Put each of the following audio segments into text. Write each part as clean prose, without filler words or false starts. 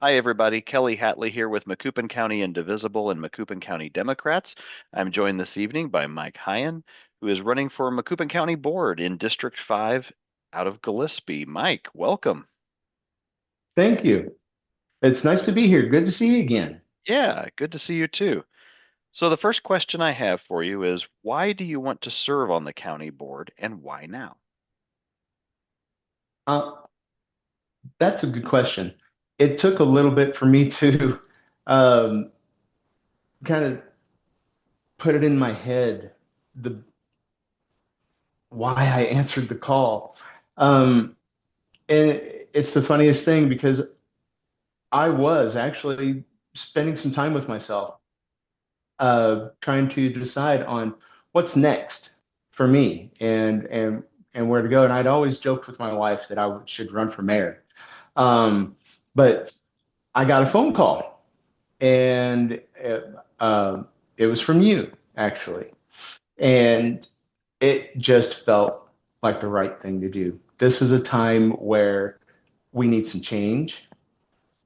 Hi, everybody. Kelley Hatlee here with Macoupin County Indivisible and Macoupin County Democrats. I'm joined this evening by Mike Heyen, who is running for Macoupin County Board in District 5 out of Gillespie. Mike, welcome. Thank you. It's nice to be here. Good to see you again. Yeah, good to see you too. So, the first question I have for you is why do you want to serve on the county board and why now? Uh, that's a good question. It took a little bit for me to um, kind of put it in my head the why I answered the call. Um, and it's the funniest thing because I was actually spending some time with myself, trying to decide on what's next for me and where to go. And I'd always joked with my wife that should run for mayor. Um, but I got a phone call, and it was from you, actually. And it just felt like the right thing to do. This is a time where we need some change.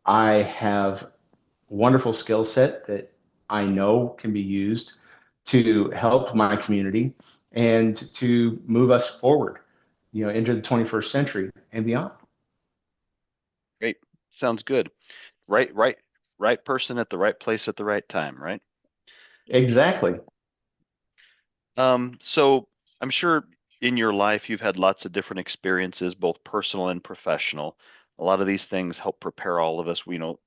I have wonderful skill set that I know can be used to help my community and to move us forward, into the 21st century and beyond. Great. Sounds good. Right, right, right person at the right place at the right time, right? Exactly. So I'm sure in your life you've had lots of different experiences, both personal and professional. A lot of these things help prepare all of us, we know,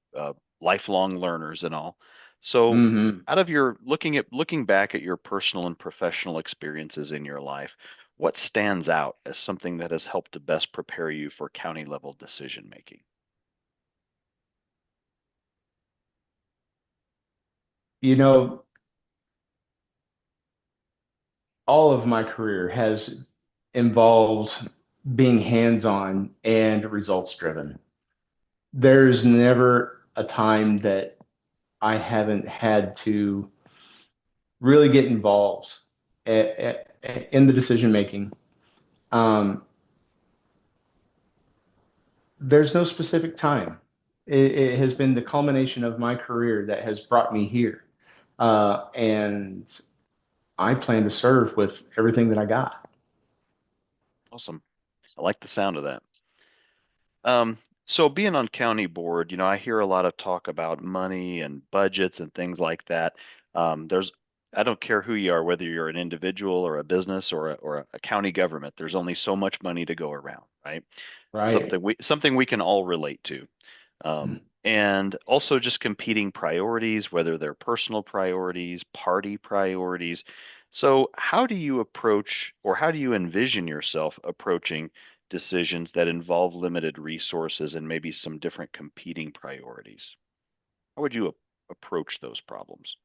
lifelong learners and all. So hmm out of your looking back at your personal and professional experiences in your life, what stands out as something that has helped to best prepare you for county level decision making? You know, all of my career has involved being hands-on and results driven. There's never a time that I haven't had to really get involved in the decision making. Um, there's no specific time. It has been the culmination of my career that has brought me here. And I plan to serve with everything that I got. Awesome. I like the sound of that. So being on county board, I hear a lot of talk about money and budgets and things like that. I don't care who you are, whether you're an individual or a business or a county government, there's only so much money to go around, right? Right. Something we can all relate to. And also just competing priorities, whether they're personal priorities, party priorities. So, how do you approach or how do you envision yourself approaching decisions that involve limited resources and maybe some different competing priorities? How would you approach those problems?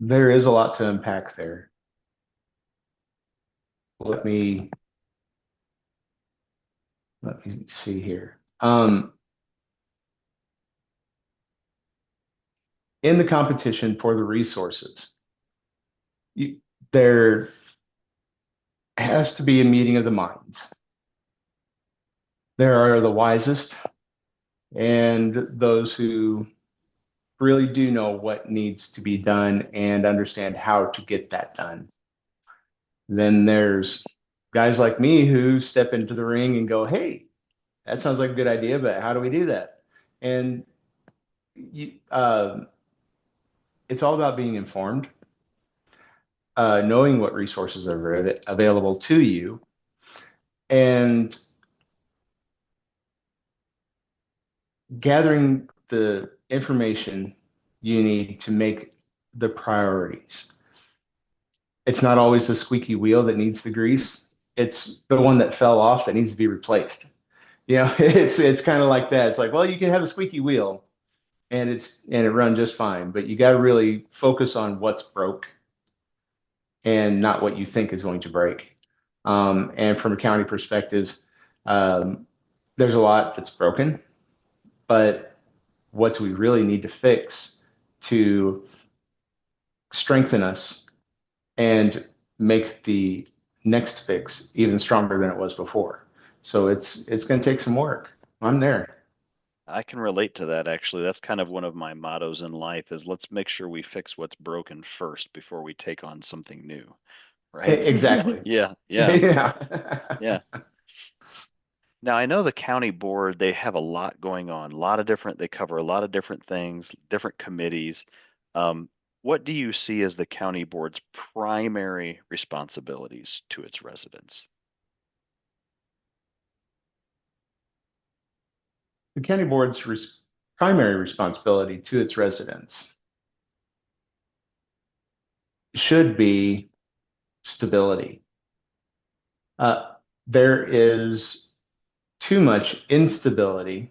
There is a lot to unpack there. Let me let me see here. In the competition for the resources, you, there has to be a meeting of the minds. There are the wisest and those who really do know what needs to be done and understand how to get that done. Then there's guys like me who step into the ring and go, "Hey, that sounds like a good idea, but how do we do that?" And you, it's all about being informed, knowing what resources are available to you, and gathering the information you need to make the priorities. It's not always the squeaky wheel that needs the grease. It's the one that fell off that needs to be replaced. It's kind of like that. It's like, well, you can have a squeaky wheel and it run just fine, but you got to really focus on what's broke and not what you think is going to break. And from a county perspective, um, there's a lot that's broken, but what do we really need to fix to strengthen us and make the next fix even stronger than it was before? So it's going to take some work. I'm there. I can relate to that actually. That's kind of one of my mottos in life is let's make sure we fix what's broken first before we take on something new, right? Exactly. Yeah, yeah, Yeah. yeah. Now I know the county board, they have a lot going on, a lot of different, they cover a lot of different things, different committees. Um, what do you see as the county board's primary responsibilities to its residents? The county board's primary responsibility to its residents should be stability. Uh, there is too much instability,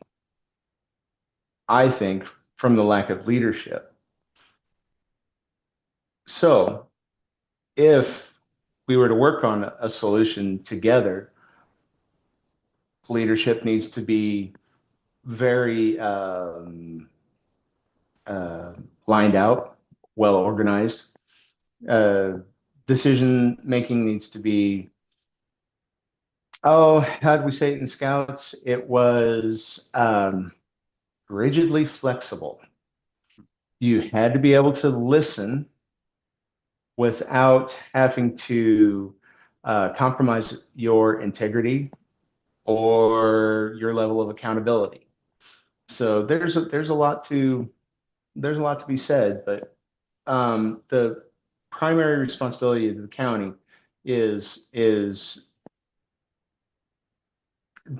I think, from the lack of leadership. So, if we were to work on a solution together, leadership needs to be very uh, lined out, well organized. Uh, Decision making needs to be, oh, how did we say it in Scouts? It was rigidly flexible. You had to be able to listen without having to compromise your integrity or your level of accountability. So there's a lot to be said, but the primary responsibility of the county is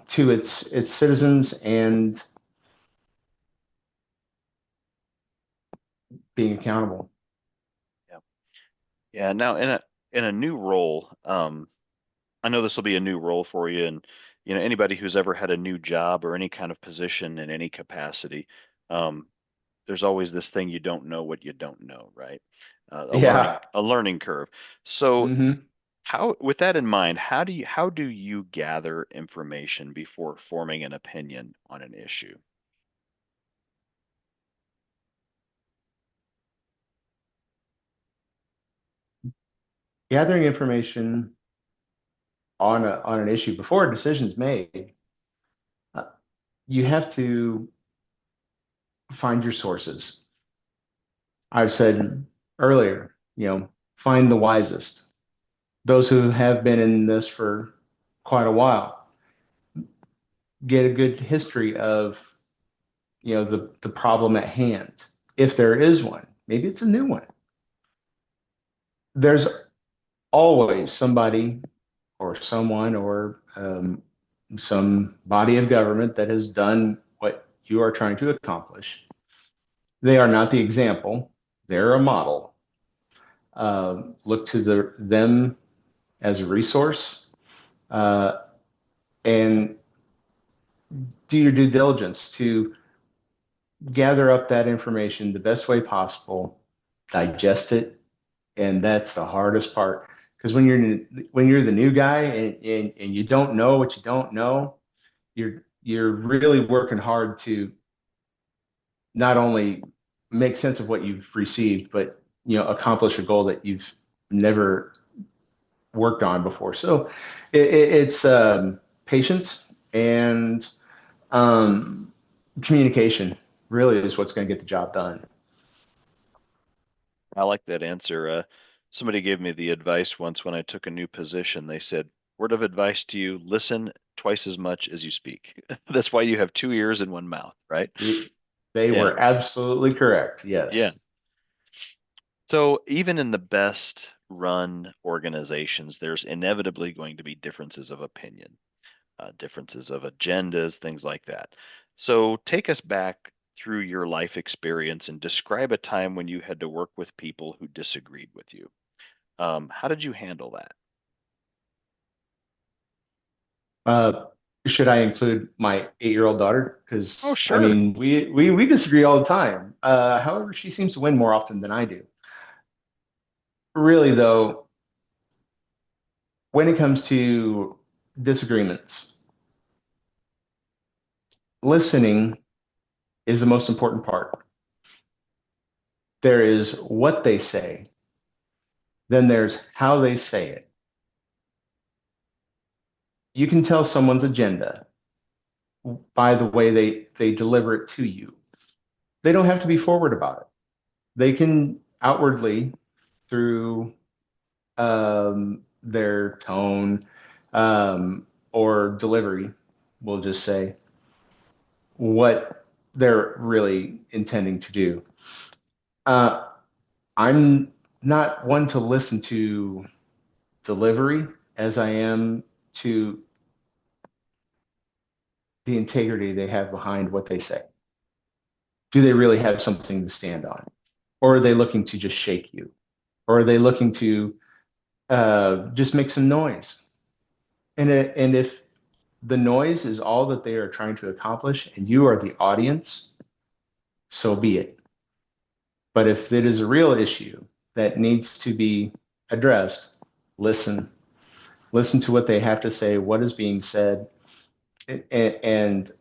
to its citizens and being accountable. Yeah. Yeah, now in a new role, I know this will be a new role for you, and anybody who's ever had a new job or any kind of position in any capacity, um, there's always this thing you don't know what you don't know, right? A learning Yeah. a learning curve. So Hmm. how, with that in mind, how do you gather information before forming an opinion on an issue? Gathering information on an issue before a decision's made, uh, you have to find your sources. I've said earlier, find the wisest, those who have been in this for quite a while. Get a good history of, the problem at hand, if there is one. Maybe it's a new one. There's always somebody or someone or some body of government that has done what you are trying to accomplish. They are not the example; they're a model. Look to them as a resource, uh, and do your due diligence to gather up that information the best way possible, digest it, and that's the hardest part. Because when you're the new guy and you don't know what you don't know, you're really working hard to not only make sense of what you've received, but accomplish a goal that you've never worked on before. So it's patience and um, communication really is what's going to get the job done. I like that answer. Somebody gave me the advice once when I took a new position. They said, word of advice to you, listen twice as much as you speak. That's why you have two ears and one mouth, right? They Yeah, were absolutely correct. yeah. Yes. So even in the best run organizations, there's inevitably going to be differences of opinion, differences of agendas, things like that. So take us back through your life experience and describe a time when you had to work with people who disagreed with you. How did you handle that? Uh, should I include my 8-year-old daughter? Oh, Because I sure. mean, we disagree all the time. However, she seems to win more often than I do. Really, though, when it comes to disagreements, listening is the most important part. There is what they say, then there's how they say it. You can tell someone's agenda by the way they deliver it to you. They don't have to be forward about it. They can outwardly through their tone or delivery, we'll just say, what they're really intending to do. Uh, I'm not one to listen to delivery as I am to the integrity they have behind what they say. Do they really have something to stand on? Or are they looking to just shake you? Or are they looking to just make some noise? And if the noise is all that they are trying to accomplish and you are the audience, so be it. But if it is a real issue that needs to be addressed, listen. Listen to what they have to say, what is being said, and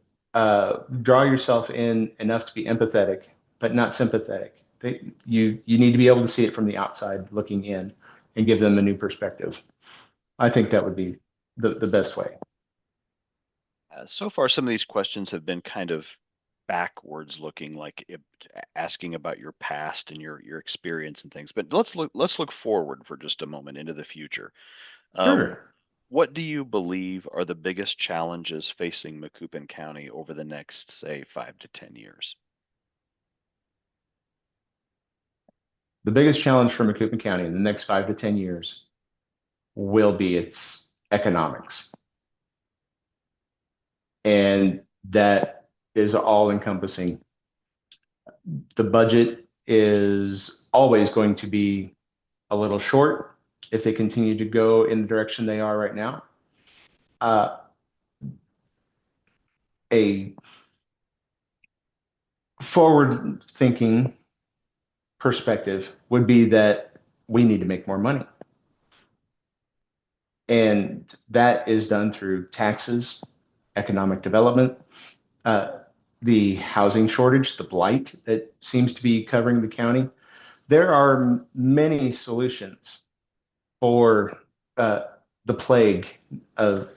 draw yourself in enough to be empathetic, but not sympathetic. You need to be able to see it from the outside looking in and give them a new perspective. I think that would be the best way. So far, some of these questions have been kind of backwards looking, like asking about your past and your experience and things. But let's look forward for just a moment into the future. Um, Sure. what do you believe are the biggest challenges facing Macoupin County over the next, say, 5 to 10 years? The biggest challenge for Macoupin County in the next 5 to 10 years will be its economics. And that is all encompassing. The budget is always going to be a little short if they continue to go in the direction they are right now. Uh, a forward thinking perspective would be that we need to make more money. And that is done through taxes, economic development, uh, the housing shortage, the blight that seems to be covering the county. There are many solutions for uh, the plague of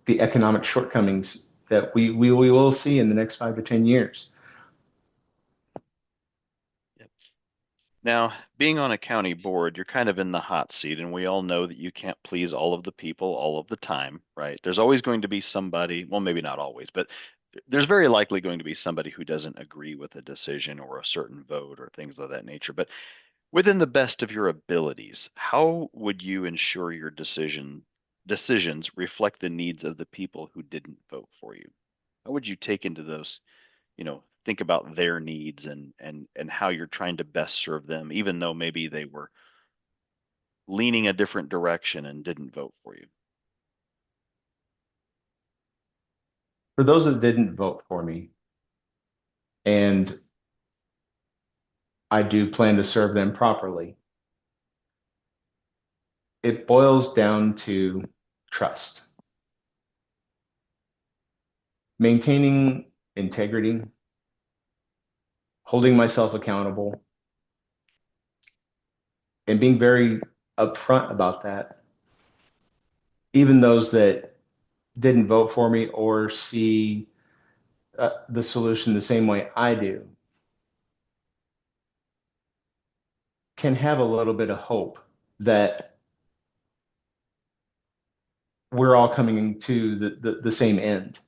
the economic shortcomings that we will see in the next 5 to 10 years. Yep. Now, being on a county board, you're kind of in the hot seat, and we all know that you can't please all of the people all of the time, right? There's always going to be somebody, well, maybe not always, but there's very likely going to be somebody who doesn't agree with a decision or a certain vote or things of that nature. But within the best of your abilities, how would you ensure your decisions reflect the needs of the people who didn't vote for you? How would you take into those, think about their needs and how you're trying to best serve them, even though maybe they were leaning a different direction and didn't vote for you? For those that didn't vote for me, and I do plan to serve them properly, it boils down to trust, maintaining integrity, holding myself accountable, and being very upfront about that. Even those that didn't vote for me or see the solution the same way I do can have a little bit of hope that we're all coming to the same end.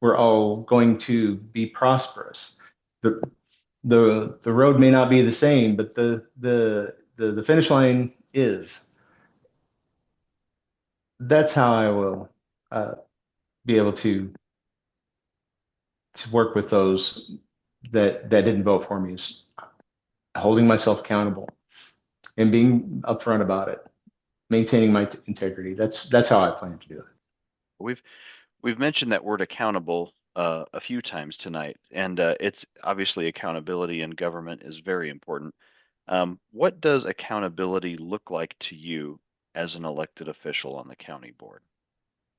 We're all going to be prosperous. The, the road may not be the same, but the finish line is. That's how I will uh, be able to work with those that didn't vote for me, is holding myself accountable and being upfront about it, maintaining my integrity. That's how I plan to do it. We've we've mentioned that word accountable a few times tonight, and it's obviously accountability in government is very important. What does accountability look like to you as an elected official on the county board?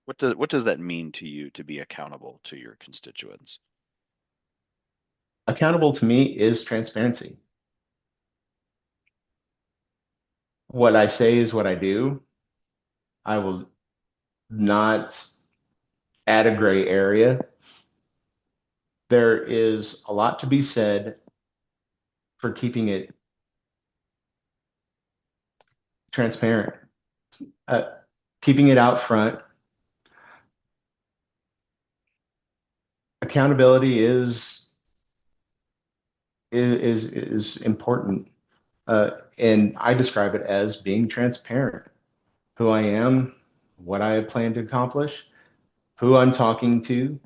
What does that mean to you to be accountable to your constituents? Accountable to me is transparency. What I say is what I do. I will not add a gray area. There is a lot to be said for keeping it transparent, uh, keeping it out front. Accountability is important, and I describe it as being transparent. Who I am, what I plan to accomplish, who I'm talking to.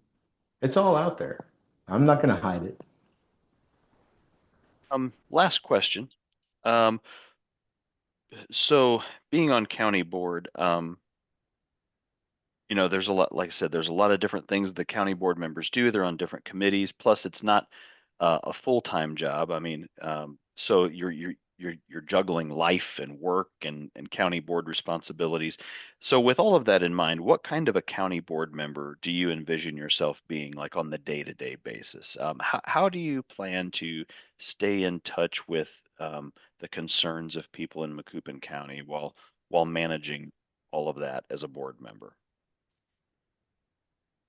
It's all out there. I'm not going to hide it. Last question. Um, so being on county board, there's a lot, like I said, there's a lot of different things the county board members do. They're on different committees. Plus, it's not a full-time job. I mean, so you're juggling life and work and county board responsibilities. So, with all of that in mind, what kind of a county board member do you envision yourself being, like on the day-to-day basis? How do you plan to stay in touch with the concerns of people in Macoupin County while managing all of that as a board member?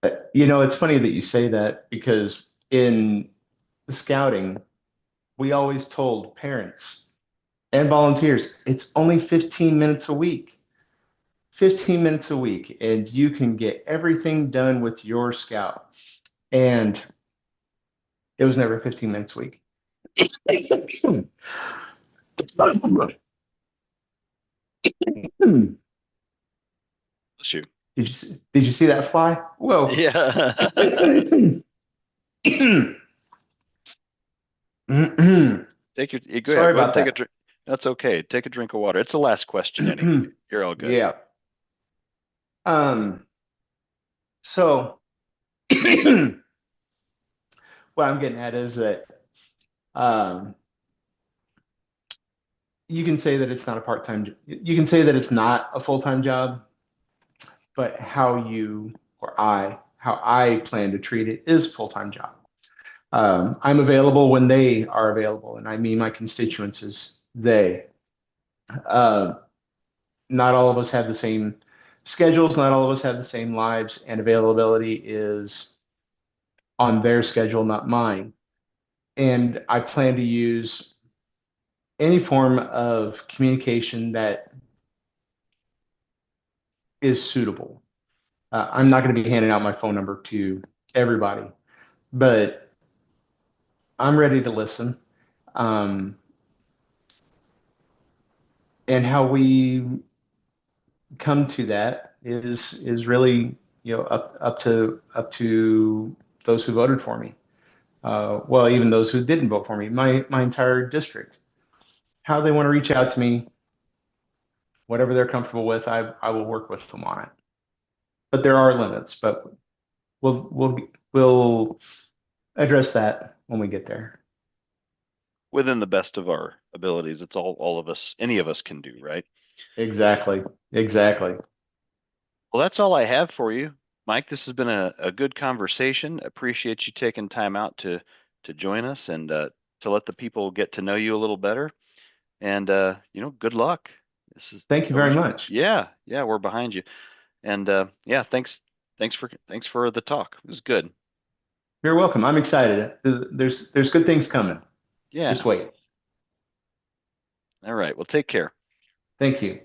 It's funny that you say that because in scouting, we always told parents and volunteers, it's only 15 minutes a week. 15 minutes a week, and you can get everything done with your scout. And it was never 15 minutes a week. Did Shoot. you see that fly? Whoa. Yeah. Sorry Go ahead and about take a that. drink. That's okay. Take a drink of water. It's the last question anyway. You're all good. Yeah. Um, so what I'm getting at is that um, you can say that it's not a part-time, you can say that it's not a full-time job, but how I plan to treat it is full-time job. I'm available when they are available, and I mean my constituents is they. Uh, Not all of us have the same schedules, not all of us have the same lives, and availability is on their schedule, not mine. And I plan to use any form of communication that is suitable. I'm not going to be handing out my phone number to everybody, but I'm ready to listen. Um, and how we come to that is really up to those who voted for me. Well, even those who didn't vote for me, my entire district, how they want to reach out to me, whatever they're comfortable with, I will work with them on it. But there are limits, but we'll address that when we get there. Within the best of our abilities. It's all of us, any of us can do, right? Exactly. Exactly. Well, that's all I have for you. Mike, this has been a good conversation. Appreciate you taking time out to join us and to let the people get to know you a little better. And good luck. This is Thank you always, very much. yeah, we're behind you. And yeah, thanks for the talk. It was good. You're welcome. I'm excited. There's good things coming. Just Yeah. wait. All right. Well, take care. Thank you.